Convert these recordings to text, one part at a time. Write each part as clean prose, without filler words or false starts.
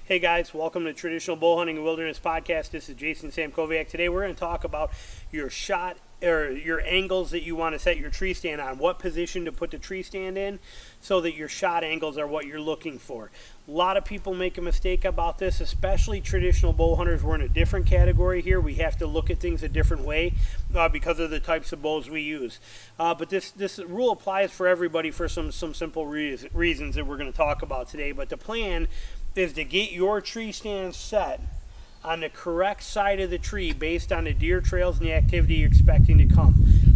Hey guys, welcome to Traditional Bow Hunting and Wilderness Podcast. This is Jason Samkoviak. Today we're going to talk about your shot or your angles that you want to set your tree stand on. What position to put the tree stand in so that your shot angles are what you're looking for. A lot of people make a mistake about this, especially traditional bow hunters. We're in a different category here. We have to look at things a different way because of the types of bows we use. But this rule applies for everybody for some simple reasons that we're going to talk about today. But the plan is to get your tree stand set on the correct side of the tree based on the deer trails and the activity you're expecting to come.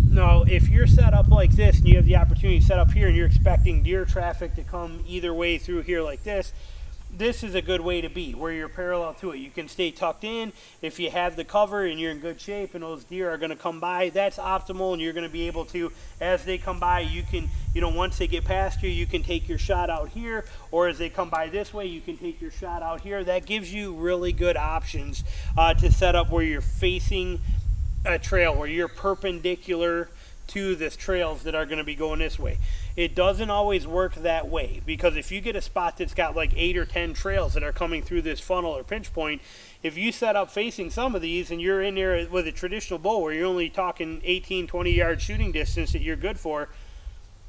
Now, if you're set up like this and you have the opportunity to set up here and you're expecting deer traffic to come either way through here like this is a good way to be, where you're parallel to it. You can stay tucked in. If you have the cover and you're in good shape and those deer are going to come by, that's optimal, and you're going to be able to, as they come by, you can, once they get past you can take your shot out here, or as they come by this way, you can take your shot out here. That gives you really good options to set up where you're facing a trail, where you're perpendicular to the trails that are going to be going this way. It doesn't always work that way, because if you get a spot that's got like 8 or 10 trails that are coming through this funnel or pinch point, if you set up facing some of these and you're in there with a traditional bow where you're only talking 18-20 yard shooting distance that you're good for,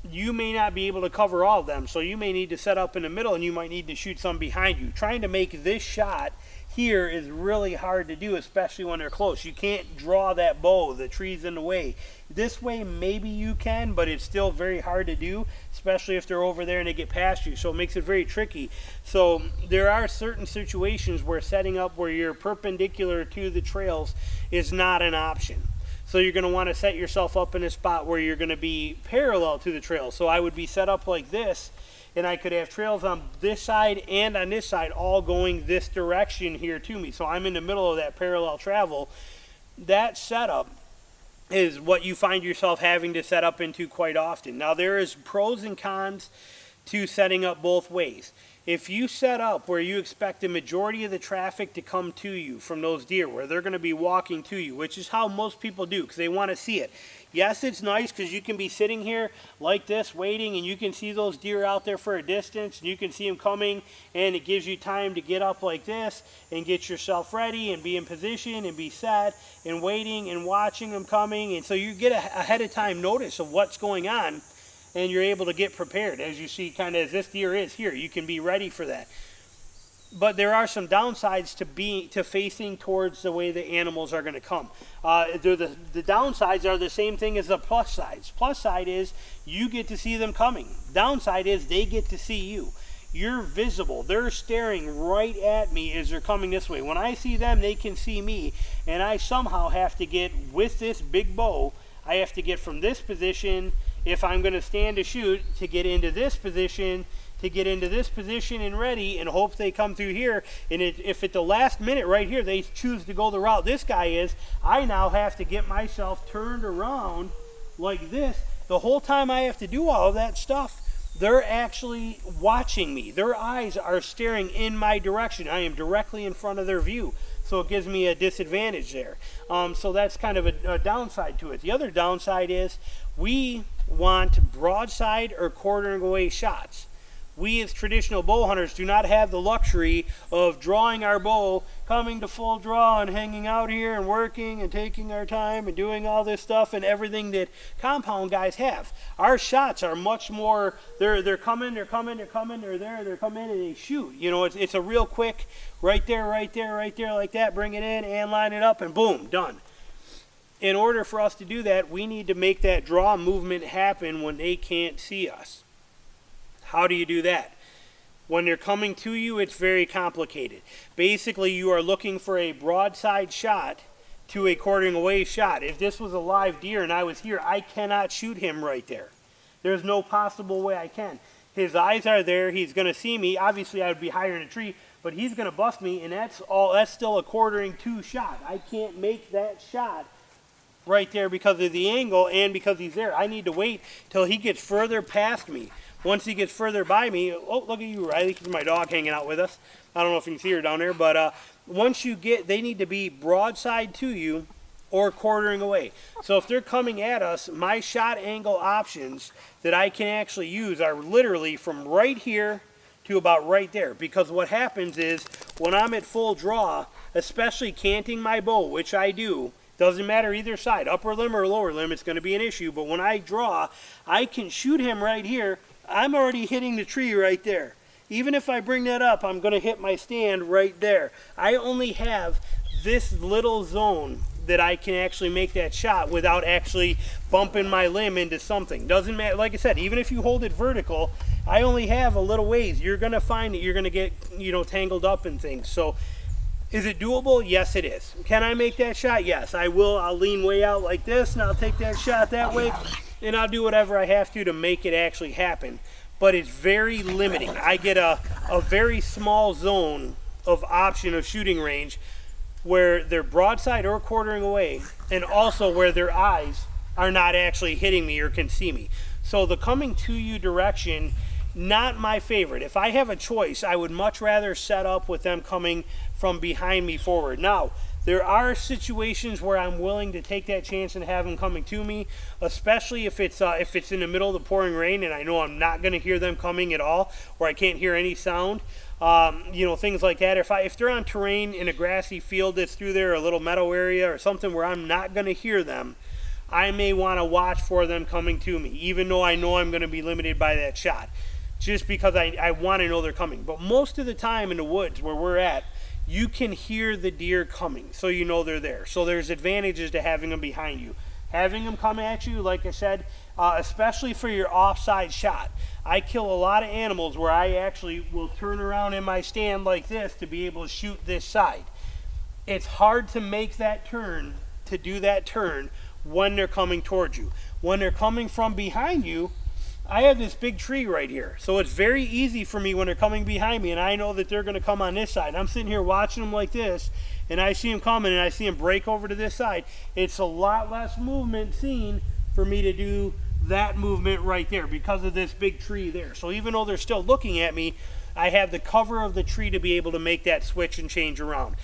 you may not be able to cover all of them. So you may need to set up in the middle, and you might need to shoot some behind you. Trying to make this shot here is really hard to do, especially when they're close. You can't draw that bow, the tree's in the way. This way maybe you can, but it's still very hard to do, especially if they're over there and they get past you. So it makes it very tricky. So there are certain situations where setting up where you're perpendicular to the trails is not an option. So you're going to want to set yourself up in a spot where you're going to be parallel to the trail. So I would be set up like this, and I could have trails on this side and on this side all going this direction here to me. So I'm in the middle of that parallel travel. That setup is what you find yourself having to set up into quite often. Now, there is pros and cons to setting up both ways. If you set up where you expect the majority of the traffic to come to you from those deer, where they're going to be walking to you, which is how most people do because they want to see it. Yes, it's nice because you can be sitting here like this waiting, and you can see those deer out there for a distance, and you can see them coming, and it gives you time to get up like this and get yourself ready and be in position and be set and waiting and watching them coming. And so you get ahead of time notice of what's going on, and you're able to get prepared. As you see, kind of as this deer is here, you can be ready for that. But there are some downsides to facing towards the way the animals are going to come. The downsides are the same thing as the plus sides. Plus side is you get to see them coming. Downside is they get to see you. You're visible. They're staring right at me as they're coming this way. When I see them, they can see me, and I somehow have to get, with this big bow, I have to get from this position, if I'm going to stand to shoot, to get into this position, and ready, and hope they come through here. And if at the last minute right here they choose to go the route this guy is, I now have to get myself turned around like this. The whole time I have to do all of that stuff, they're actually watching me. Their eyes are staring in my direction. I am directly in front of their view. So it gives me a disadvantage there. So that's kind of a downside to it. The other downside is we want broadside or quartering away shots. We as traditional bow hunters do not have the luxury of drawing our bow, coming to full draw and hanging out here and working and taking our time and doing all this stuff and everything that compound guys have. Our shots are much more, they're coming, they're there, they're coming, and they shoot. It's a real quick, right there, like that, bring it in and line it up, and boom, done. In order for us to do that, we need to make that draw movement happen when they can't see us. How do you do that? When they're coming to you, it's very complicated. Basically, you are looking for a broadside shot to a quartering away shot. If this was a live deer and I was here, I cannot shoot him right there. There's no possible way I can. His eyes are there. He's going to see me. Obviously, I would be higher in a tree, but he's going to bust me, and that's still a quartering to shot. I can't make that shot right there because of the angle and because he's there. I need to wait till he gets further past me. Once he gets further by me, oh, look at you, Riley. Here's my dog hanging out with us. I don't know if you can see her down there, but once you get, they need to be broadside to you or quartering away. So if they're coming at us, my shot angle options that I can actually use are literally from right here to about right there, because what happens is when I'm at full draw, especially canting my bow, which I do, doesn't matter either side, upper limb or lower limb, it's going to be an issue. But when I draw, I can shoot him right here. I'm already hitting the tree right there. Even if I bring that up, I'm going to hit my stand right there. I only have this little zone that I can actually make that shot without actually bumping my limb into something. Doesn't matter, like I said, even if you hold it vertical, I only have a little ways. You're going to find that you're going to get, tangled up in things. So is it doable? Yes, it is. Can I make that shot? Yes, I will. I'll lean way out like this, and I'll take that shot that way, and I'll do whatever I have to make it actually happen. But it's very limiting. I get a very small zone of option of shooting range where they're broadside or quartering away, and also where their eyes are not actually hitting me or can see me. So the coming to you direction, not my favorite. If I have a choice, I would much rather set up with them coming from behind me forward. Now, there are situations where I'm willing to take that chance and have them coming to me, especially if it's in the middle of the pouring rain and I know I'm not going to hear them coming at all, or I can't hear any sound. Things like that. If they're on terrain in a grassy field that's through there, a little meadow area or something where I'm not going to hear them, I may want to watch for them coming to me, even though I know I'm going to be limited by that shot, just because I want to know they're coming. But most of the time in the woods where we're at, you can hear the deer coming, so you know they're there. So there's advantages to having them behind you. Having them come at you, like I said, especially for your offside shot. I kill a lot of animals where I actually will turn around in my stand like this to be able to shoot this side. It's hard to make that turn, to do that turn, when they're coming towards you. When they're coming from behind you, I have this big tree right here. So it's very easy for me when they're coming behind me and I know that they're going to come on this side. I'm sitting here watching them like this and I see them coming and I see them break over to this side. It's a lot less movement seen for me to do that movement right there because of this big tree there. So even though they're still looking at me, I have the cover of the tree to be able to make that switch and change around.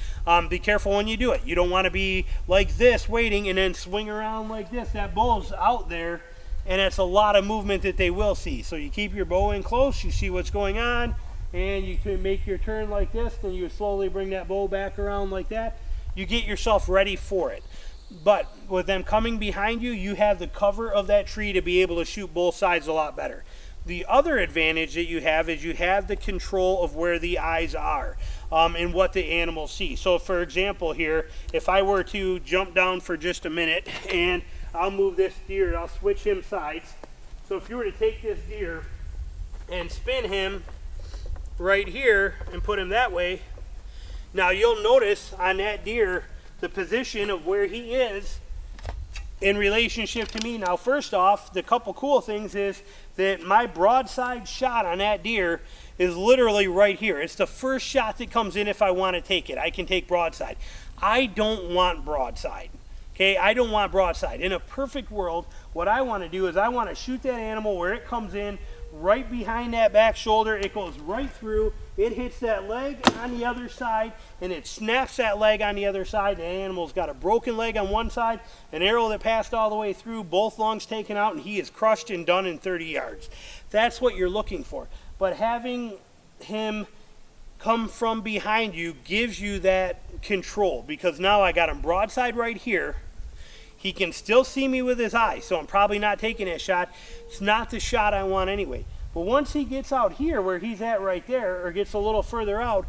Be careful when you do it. You don't want to be like this waiting and then swing around like this. That bull's out there and it's a lot of movement that they will see. So you keep your bow in close, you see what's going on, and you can make your turn like this, then you slowly bring that bow back around like that. You get yourself ready for it. But with them coming behind you, you have the cover of that tree to be able to shoot both sides a lot better. The other advantage that you have is you have the control of where the eyes are and what the animals see. So for example here, if I were to jump down for just a minute and I'll move this deer, I'll switch him sides. So if you were to take this deer and spin him right here and put him that way, now you'll notice on that deer the position of where he is in relationship to me. Now first off, the couple cool things is that my broadside shot on that deer is literally right here. It's the first shot that comes in if I want to take it. I can take broadside. I don't want broadside. Okay, I don't want broadside. In a perfect world, what I want to do is I want to shoot that animal where it comes in right behind that back shoulder. It goes right through. It hits that leg on the other side, and it snaps that leg on the other side. The animal's got a broken leg on one side, an arrow that passed all the way through, both lungs taken out, and he is crushed and done in 30 yards. That's what you're looking for. But having him come from behind you gives you that control, because now I got him broadside right here. He can still see me with his eye, so I'm probably not taking that shot. It's not the shot I want anyway. But once he gets out here where he's at right there, or gets a little further out,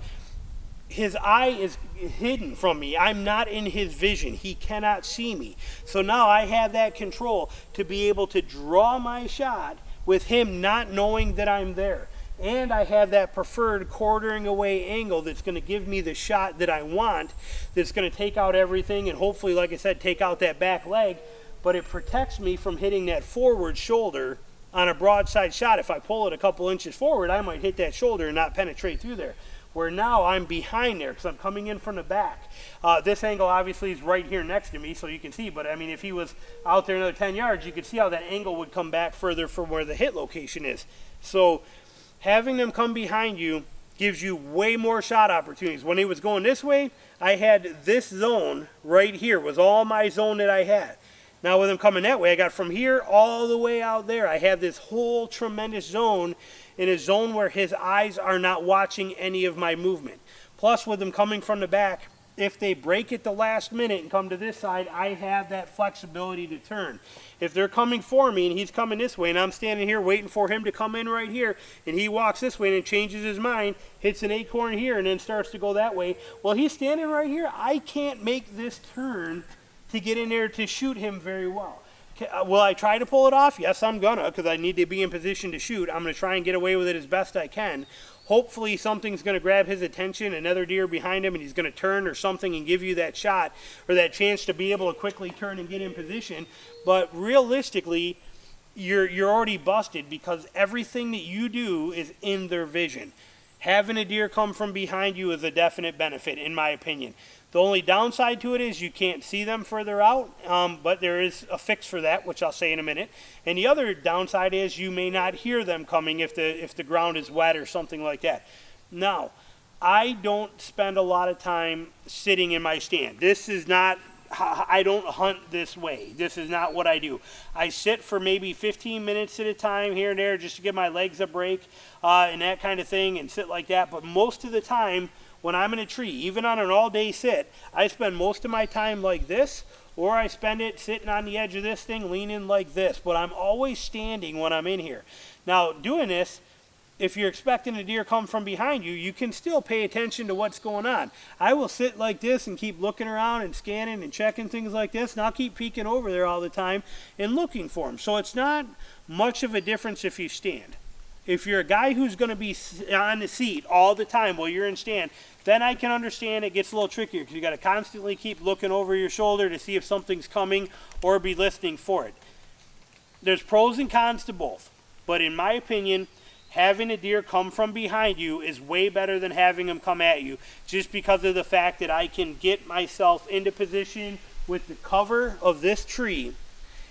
his eye is hidden from me. I'm not in his vision. He cannot see me. So now I have that control to be able to draw my shot with him not knowing that I'm there. And I have that preferred quartering away angle that's going to give me the shot that I want, that's going to take out everything and hopefully, like I said, take out that back leg, but it protects me from hitting that forward shoulder on a broadside shot. If I pull it a couple inches forward, I might hit that shoulder and not penetrate through there. Where now I'm behind there because I'm coming in from the back. This angle obviously is right here next to me, so you can see, but I mean, if he was out there another 10 yards, you could see how that angle would come back further from where the hit location is. So having them come behind you gives you way more shot opportunities. When he was going this way, I had this zone right here was all my zone that I had. Now with him coming that way, I got from here all the way out there. I have this whole tremendous zone, in a zone where his eyes are not watching any of my movement. Plus, with them coming from the back, if they break at the last minute and come to this side, I have that flexibility to turn. If they're coming for me and he's coming this way and I'm standing here waiting for him to come in right here and he walks this way and changes his mind, hits an acorn here and then starts to go that way, well, he's standing right here. I can't make this turn to get in there to shoot him very well. Will I try to pull it off? Yes, I'm gonna, because I need to be in position to shoot. I'm gonna try and get away with it as best I can. Hopefully something's going to grab his attention, another deer behind him, and he's going to turn or something and give you that shot or that chance to be able to quickly turn and get in position. But realistically, you're already busted because everything that you do is in their vision. Having a deer come from behind you is a definite benefit, in my opinion. The only downside to it is you can't see them further out, but there is a fix for that, which I'll say in a minute. And the other downside is you may not hear them coming if the ground is wet or something like that. Now, I don't spend a lot of time sitting in my stand. I don't hunt this way. This is not what I do. I sit for maybe 15 minutes at a time here and there just to give my legs a break and that kind of thing and sit like that. But most of the time, when I'm in a tree, even on an all-day sit, I spend most of my time like this, or I spend it sitting on the edge of this thing, leaning like this. But I'm always standing when I'm in here. Now, doing this, if you're expecting a deer come from behind you, you can still pay attention to what's going on. I will sit like this and keep looking around and scanning and checking things like this, and I'll keep peeking over there all the time and looking for them. So it's not much of a difference if you stand. If you're a guy who's going to be on the seat all the time while you're in stand, then I can understand it gets a little trickier because you got to constantly keep looking over your shoulder to see if something's coming or be listening for it. There's pros and cons to both, but in my opinion, having a deer come from behind you is way better than having him come at you, just because of the fact that I can get myself into position with the cover of this tree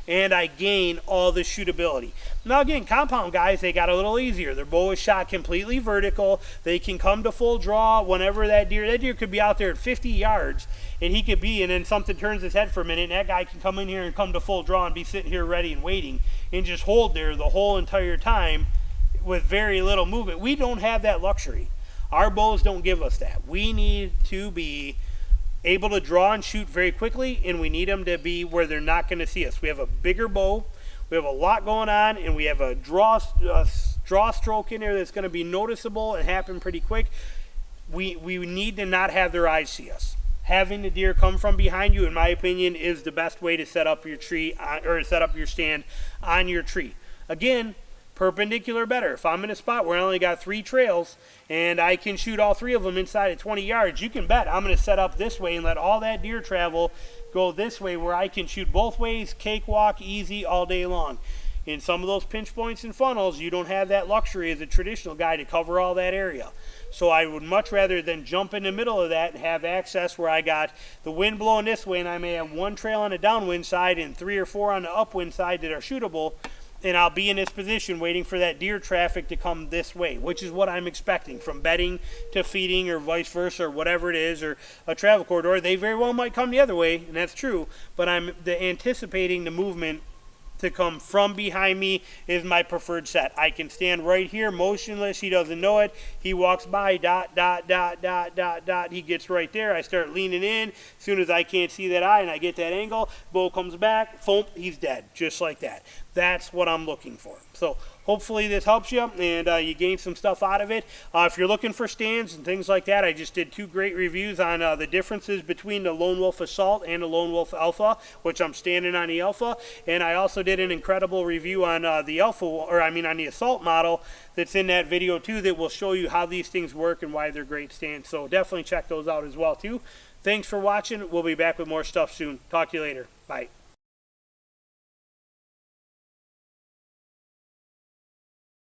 and I gain all the shootability. Now again, compound guys, they got a little easier. Their bow is shot completely vertical. They can come to full draw whenever that deer could be out there at 50 yards and he could be, and then something turns his head for a minute and that guy can come in here and come to full draw and be sitting here ready and waiting and just hold there the whole entire time with very little movement. We don't have that luxury. Our bows don't give us that. We need to be able to draw and shoot very quickly, and we need them to be where they're not going to see us. We have a bigger bow, we have a lot going on, and we have a draw stroke in there that's going to be noticeable and happen pretty quick. We need to not have their eyes see us. Having the deer come from behind you, in my opinion, is the best way to set up your tree or set up your stand on your tree. Again, perpendicular better. If I'm in a spot where I only got 3 trails and I can shoot all 3 of them inside of 20 yards, you can bet I'm going to set up this way and let all that deer travel go this way where I can shoot both ways, cakewalk, easy all day long. In some of those pinch points and funnels, you don't have that luxury as a traditional guy to cover all that area. So I would much rather than jump in the middle of that and have access where I got the wind blowing this way and I may have 1 trail on the downwind side and 3 or 4 on the upwind side that are shootable, and I'll be in this position waiting for that deer traffic to come this way, which is what I'm expecting from bedding to feeding or vice versa or whatever it is, or a travel corridor. They very well might come the other way, and that's true, but I'm anticipating the movement to come from behind me is my preferred set. I can stand right here motionless. He doesn't know it. He walks by, dot, dot, dot, dot, dot, dot. He gets right there. I start leaning in. As soon as I can't see that eye and I get that angle, bull comes back, thump, he's dead. Just like that. That's what I'm looking for. So hopefully this helps you and you gain some stuff out of it. If you're looking for stands and things like that, I just did 2 great reviews on the differences between the Lone Wolf Assault and the Lone Wolf Alpha, which I'm standing on the Alpha. And I also did an incredible review on the Alpha, on the Assault model that's in that video too, that will show you how these things work and why they're great stands. So definitely check those out as well too. Thanks for watching. We'll be back with more stuff soon. Talk to you later. Bye.